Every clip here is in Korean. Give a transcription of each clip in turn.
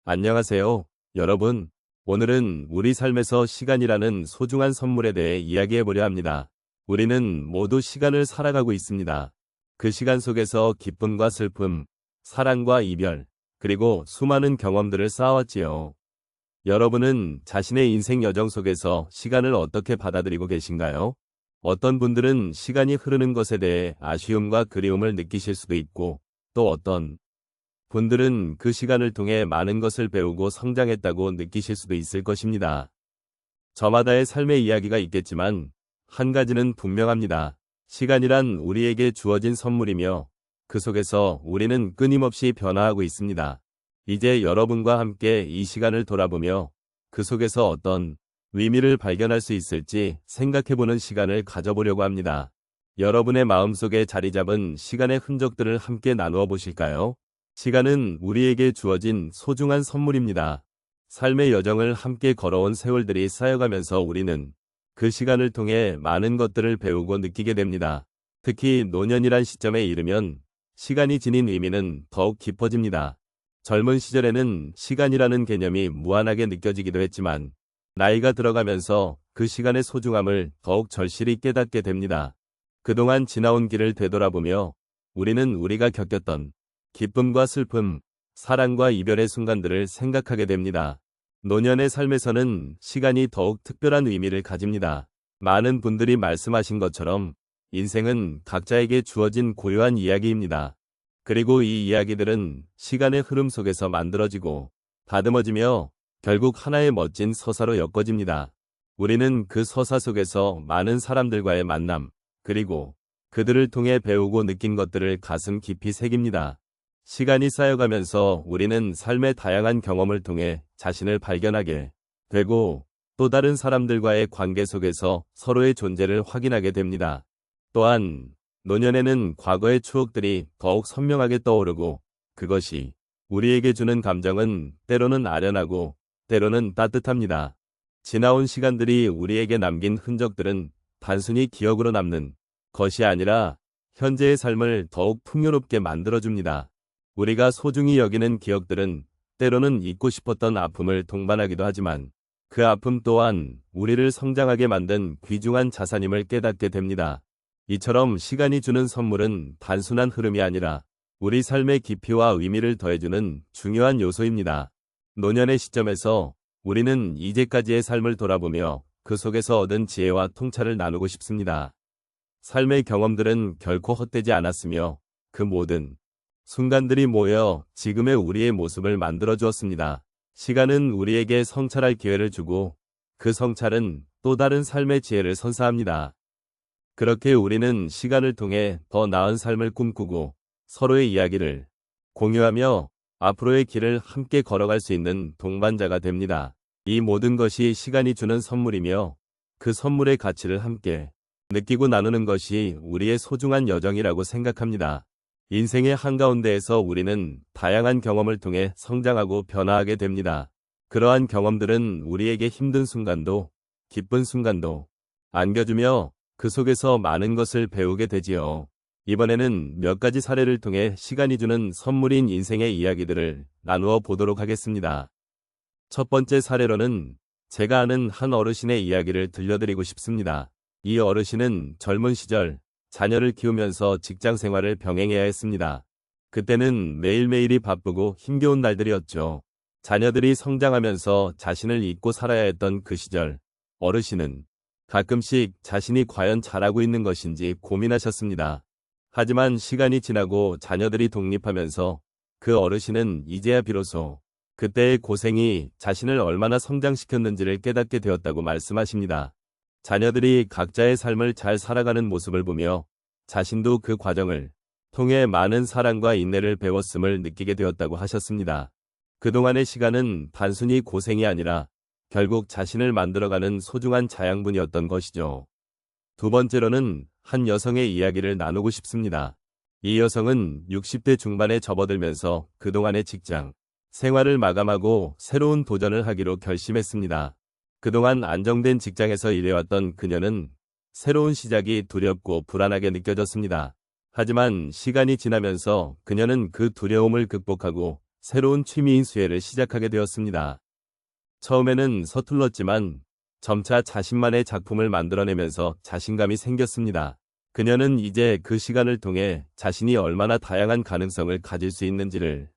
안녕하세요, 여러분. 오늘은 우리 삶에서 시간이라는 소중한 선물에 대해 이야기해 보려 합니다. 우리는 모두 시간을 살아가고 있습니다. 그 시간 속에서 기쁨과 슬픔, 사랑과 이별, 그리고 수많은 경험들을 쌓아왔지요. 여러분은 자신의 인생 여정 속에서 시간을 어떻게 받아들이고 계신가요? 어떤 분들은 시간이 흐르는 것에 대해 아쉬움과 그리움을 느끼실 수도 있고, 또 어떤 분들은 그 시간을 통해 많은 것을 배우고 성장했다고 느끼실 수도 있을 것입니다. 저마다의 삶의 이야기가 있겠지만 한 가지는 분명합니다. 시간이란 우리에게 주어진 선물이며 그 속에서 우리는 끊임없이 변화하고 있습니다. 이제 여러분과 함께 이 시간을 돌아보며 그 속에서 어떤 의미를 발견할 수 있을지 생각해보는 시간을 가져보려고 합니다. 여러분의 마음속에 자리 잡은 시간의 흔적들을 함께 나누어 보실까요? 시간은 우리에게 주어진 소중한 선물입니다. 삶의 여정을 함께 걸어온 세월들이 쌓여가면서 우리는 그 시간을 통해 많은 것들을 배우고 느끼게 됩니다. 특히 노년이란 시점에 이르면 시간이 지닌 의미는 더욱 깊어집니다. 젊은 시절에는 시간이라는 개념이 무한하게 느껴지기도 했지만 나이가 들어가면서 그 시간의 소중함을 더욱 절실히 깨닫게 됩니다. 그동안 지나온 길을 되돌아보며 우리는 우리가 겪었던 기쁨과 슬픔, 사랑과 이별의 순간들을 생각하게 됩니다. 노년의 삶에서는 시간이 더욱 특별한 의미를 가집니다. 많은 분들이 말씀하신 것처럼 인생은 각자에게 주어진 고유한 이야기입니다. 그리고 이 이야기들은 시간의 흐름 속에서 만들어지고 다듬어지며 결국 하나의 멋진 서사로 엮어집니다. 우리는 그 서사 속에서 많은 사람들과의 만남, 그리고 그들을 통해 배우고 느낀 것들을 가슴 깊이 새깁니다. 시간이 쌓여가면서 우리는 삶의 다양한 경험을 통해 자신을 발견하게 되고 또 다른 사람들과의 관계 속에서 서로의 존재를 확인하게 됩니다. 또한 노년에는 과거의 추억들이 더욱 선명하게 떠오르고 그것이 우리에게 주는 감정은 때로는 아련하고 때로는 따뜻합니다. 지나온 시간들이 우리에게 남긴 흔적들은 단순히 기억으로 남는 것이 아니라 현재의 삶을 더욱 풍요롭게 만들어줍니다. 우리가 소중히 여기는 기억들은 때로는 잊고 싶었던 아픔을 동반하기도 하지만 그 아픔 또한 우리를 성장하게 만든 귀중한 자산임을 깨닫게 됩니다. 이처럼 시간이 주는 선물은 단순한 흐름이 아니라 우리 삶의 깊이와 의미를 더해주는 중요한 요소입니다. 노년의 시점에서 우리는 이제까지의 삶을 돌아보며 그 속에서 얻은 지혜와 통찰을 나누고 싶습니다. 삶의 경험들은 결코 헛되지 않았으며 그 모든 순간들이 모여 지금의 우리의 모습을 만들어 주었습니다. 시간은 우리에게 성찰할 기회를 주고 그 성찰은 또 다른 삶의 지혜를 선사합니다. 그렇게 우리는 시간을 통해 더 나은 삶을 꿈꾸고 서로의 이야기를 공유하며 앞으로의 길을 함께 걸어갈 수 있는 동반자가 됩니다. 이 모든 것이 시간이 주는 선물이며 그 선물의 가치를 함께 느끼고 나누는 것이 우리의 소중한 여정이라고 생각합니다. 인생의 한가운데에서 우리는 다양한 경험을 통해 성장하고 변화하게 됩니다. 그러한 경험들은 우리에게 힘든 순간도 기쁜 순간도 안겨주며 그 속에서 많은 것을 배우게 되지요. 이번에는 몇 가지 사례를 통해 시간이 주는 선물인 인생의 이야기들을 나누어 보도록 하겠습니다. 첫 번째 사례로는 제가 아는 한 어르신의 이야기를 들려드리고 싶습니다. 이 어르신은 젊은 시절 자녀를 키우면서 직장 생활을 병행해야 했습니다. 그때는 매일매일이 바쁘고 힘겨운 날들이었죠. 자녀들이 성장하면서 자신을 잊고 살아야 했던 그 시절, 어르신은 가끔씩 자신이 과연 잘하고 있는 것인지 고민하셨습니다. 하지만 시간이 지나고 자녀들이 독립하면서 그 어르신은 이제야 비로소 그때의 고생이 자신을 얼마나 성장시켰는지를 깨닫게 되었다고 말씀하십니다. 자녀들이 각자의 삶을 잘 살아가는 모습을 보며 자신도 그 과정을 통해 많은 사랑과 인내를 배웠음을 느끼게 되었다고 하셨습니다. 그동안의 시간은 단순히 고생이 아니라 결국 자신을 만들어가는 소중한 자양분이었던 것이죠. 두 번째로는 한 여성의 이야기를 나누고 싶습니다. 이 여성은 60대 중반에 접어들면서 그동안의 직장 생활을 마감하고 새로운 도전을 하기로 결심했습니다. 그동안 안정된 직장에서 일해왔던 그녀는 새로운 시작이 두렵고 불안하게 느껴졌습니다. 하지만 시간이 지나면서 그녀는 그 두려움을 극복하고 새로운 취미인 수혜를 시작하게 되었습니다. 처음에는 서툴렀지만 점차 자신만의 작품을 만들어내면서 자신감이 생겼습니다. 그녀는 이제 그 시간을 통해 자신이 얼마나 다양한 가능성을 가질 수 있는지를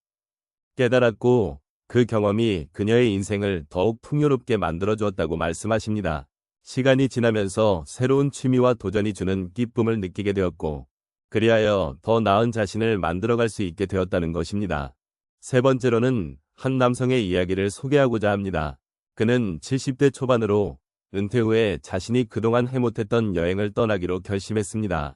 깨달았고 그 경험이 그녀의 인생을 더욱 풍요롭게 만들어주었다고 말씀하십니다. 시간이 지나면서 새로운 취미와 도전이 주는 기쁨을 느끼게 되었고 그리하여 더 나은 자신을 만들어갈 수 있게 되었다는 것입니다. 세 번째로는 한 남성의 이야기를 소개하고자 합니다. 그는 70대 초반으로 은퇴 후에 자신이 그동안 해못했던 여행을 떠나기로 결심했습니다.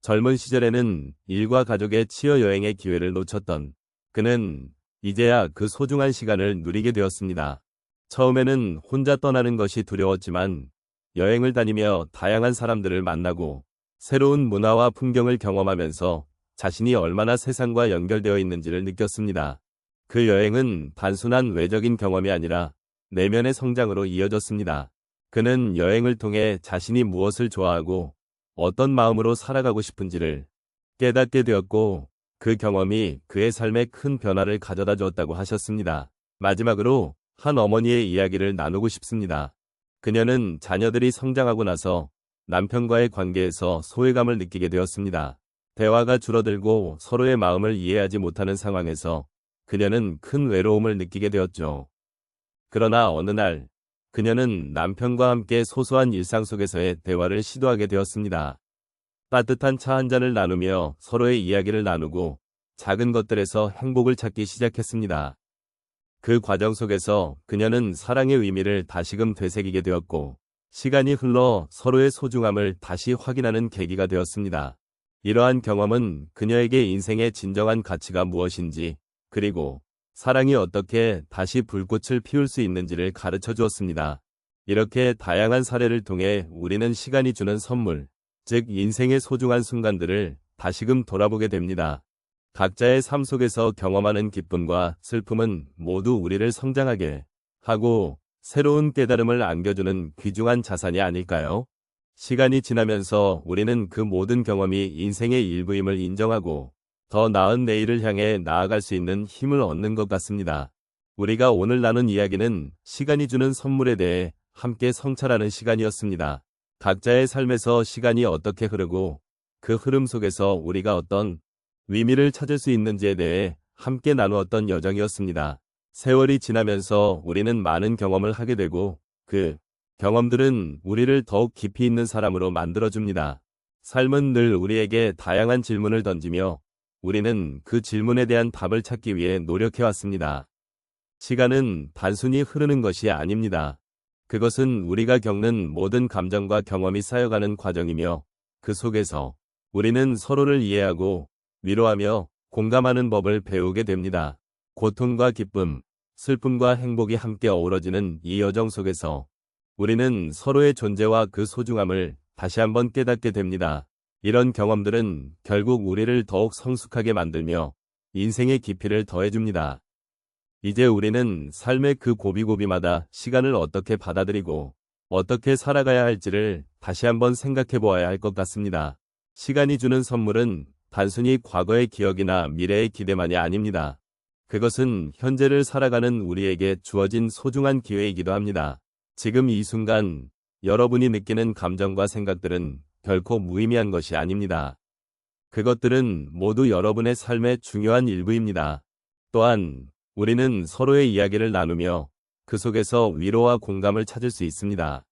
젊은 시절에는 일과 가족의 치여 여행의 기회를 놓쳤던 그는 이제야 그 소중한 시간을 누리게 되었습니다. 처음에는 혼자 떠나는 것이 두려웠지만 여행을 다니며 다양한 사람들을 만나고 새로운 문화와 풍경을 경험하면서 자신이 얼마나 세상과 연결되어 있는지를 느꼈습니다. 그 여행은 단순한 외적인 경험이 아니라 내면의 성장으로 이어졌습니다. 그는 여행을 통해 자신이 무엇을 좋아하고 어떤 마음으로 살아가고 싶은지를 깨닫게 되었고 그 경험이 그의 삶에 큰 변화를 가져다 주었다고 하셨습니다. 마지막으로 한 어머니의 이야기를 나누고 싶습니다. 그녀는 자녀들이 성장하고 나서 남편과의 관계에서 소외감을 느끼게 되었습니다. 대화가 줄어들고 서로의 마음을 이해하지 못하는 상황에서 그녀는 큰 외로움을 느끼게 되었죠. 그러나 어느 날 그녀는 남편과 함께 소소한 일상 속에서의 대화를 시도하게 되었습니다. 따뜻한 차 한 잔을 나누며 서로의 이야기를 나누고 작은 것들에서 행복을 찾기 시작했습니다. 그 과정 속에서 그녀는 사랑의 의미를 다시금 되새기게 되었고 시간이 흘러 서로의 소중함을 다시 확인하는 계기가 되었습니다. 이러한 경험은 그녀에게 인생의 진정한 가치가 무엇인지 그리고 사랑이 어떻게 다시 불꽃을 피울 수 있는지를 가르쳐 주었습니다. 이렇게 다양한 사례를 통해 우리는 시간이 주는 선물, 즉 인생의 소중한 순간들을 다시금 돌아보게 됩니다. 각자의 삶 속에서 경험하는 기쁨과 슬픔은 모두 우리를 성장하게 하고 새로운 깨달음을 안겨주는 귀중한 자산이 아닐까요? 시간이 지나면서 우리는 그 모든 경험이 인생의 일부임을 인정하고 더 나은 내일을 향해 나아갈 수 있는 힘을 얻는 것 같습니다. 우리가 오늘 나눈 이야기는 시간이 주는 선물에 대해 함께 성찰하는 시간이었습니다. 각자의 삶에서 시간이 어떻게 흐르고 그 흐름 속에서 우리가 어떤 의미를 찾을 수 있는지에 대해 함께 나누었던 여정이었습니다. 세월이 지나면서 우리는 많은 경험을 하게 되고 그 경험들은 우리를 더욱 깊이 있는 사람으로 만들어줍니다. 삶은 늘 우리에게 다양한 질문을 던지며 우리는 그 질문에 대한 답을 찾기 위해 노력해왔습니다. 시간은 단순히 흐르는 것이 아닙니다. 그것은 우리가 겪는 모든 감정과 경험이 쌓여가는 과정이며 그 속에서 우리는 서로를 이해하고 위로하며 공감하는 법을 배우게 됩니다. 고통과 기쁨, 슬픔과 행복이 함께 어우러지는 이 여정 속에서 우리는 서로의 존재와 그 소중함을 다시 한번 깨닫게 됩니다. 이런 경험들은 결국 우리를 더욱 성숙하게 만들며 인생의 깊이를 더해줍니다. 이제 우리는 삶의 그 고비고비마다 시간을 어떻게 받아들이고 어떻게 살아가야 할지를 다시 한번 생각해 보아야 할 것 같습니다. 시간이 주는 선물은 단순히 과거의 기억이나 미래의 기대만이 아닙니다. 그것은 현재를 살아가는 우리에게 주어진 소중한 기회이기도 합니다. 지금 이 순간 여러분이 느끼는 감정과 생각들은 결코 무의미한 것이 아닙니다. 그것들은 모두 여러분의 삶의 중요한 일부입니다. 또한 우리는 서로의 이야기를 나누며 그 속에서 위로와 공감을 찾을 수 있습니다.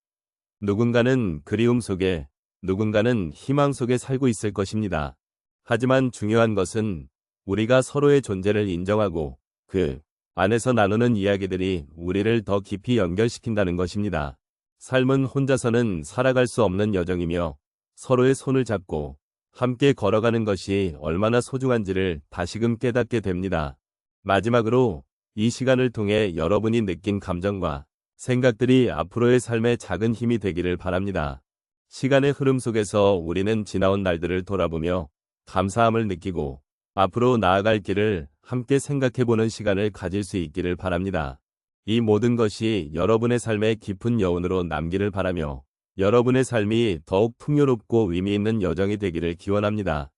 누군가는 그리움 속에, 누군가는 희망 속에 살고 있을 것입니다. 하지만 중요한 것은 우리가 서로의 존재를 인정하고 그 안에서 나누는 이야기들이 우리를 더 깊이 연결시킨다는 것입니다. 삶은 혼자서는 살아갈 수 없는 여정이며 서로의 손을 잡고 함께 걸어가는 것이 얼마나 소중한지를 다시금 깨닫게 됩니다. 마지막으로 이 시간을 통해 여러분이 느낀 감정과 생각들이 앞으로의 삶의 작은 힘이 되기를 바랍니다. 시간의 흐름 속에서 우리는 지나온 날들을 돌아보며 감사함을 느끼고 앞으로 나아갈 길을 함께 생각해보는 시간을 가질 수 있기를 바랍니다. 이 모든 것이 여러분의 삶의 깊은 여운으로 남기를 바라며 여러분의 삶이 더욱 풍요롭고 의미 있는 여정이 되기를 기원합니다.